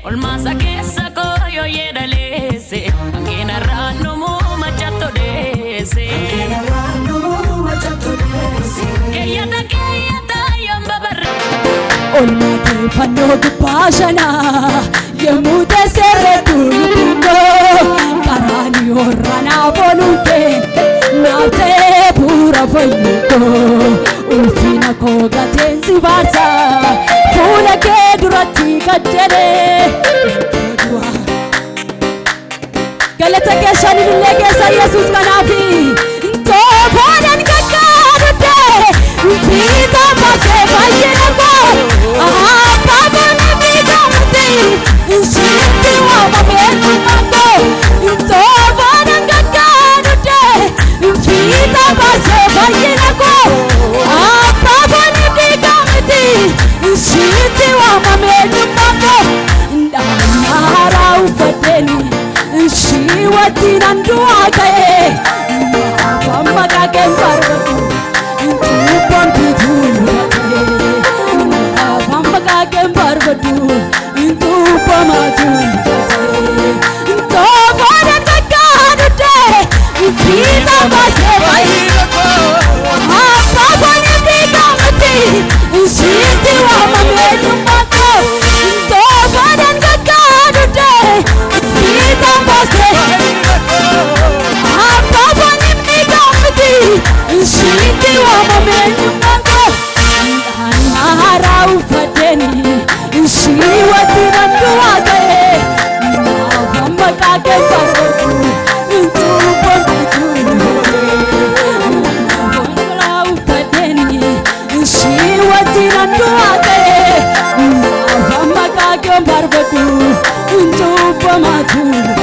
Olmasa keessa koyo yedalese angena ranu machatto dese keyata yamba barre olmate fanno gupashana yemude serretuno karani orana volunte nate pura fayuko ulfina ko gatenzi varsa fula ke durati kajere galata ke shani le ke sa yesus kanafi to bodan kakade vita pase vayena ko baba ni vita mate insisti wa mabelu mando to bodan kakade vita pase vayena ko baba ni vita mate insisti wa mabelu mando ndamara ufadeni shiwati nandua kae mama kake mbarbu intupon bidulu mama kake mbarbu intupon bidulu intopon kakadu de vita base papa ni vita mati siti wa mamelu mato intopon kakadu de vita base papa ni vita mati siti wa mamelu mato nahara ufadeni shiwati nandua kae mama kake mbarbu intupon bidulu nahara ufadeni shiwati nandua kae mama kake mbarbu intupon bidulu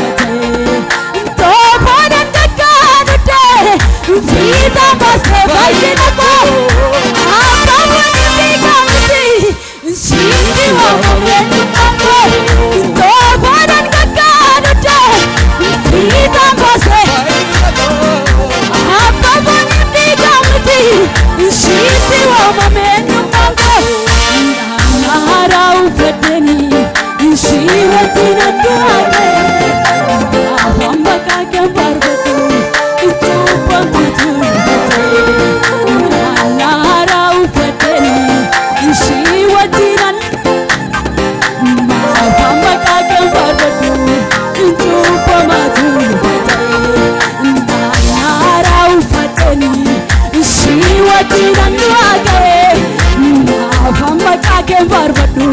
intopon kakade vita base vayena ko baba ni vita mati siti wa mamelu mato intopon kakade vita base baba ni vita mati siti wa mamelu mato nahara ufadeni shiwati nandua mama kake mbarbu intupon bidulu nahara ufadeni shiwati mama kake mbarbu intupon bidulu nahara ufadeni shiwati nandua mama kake mbarbu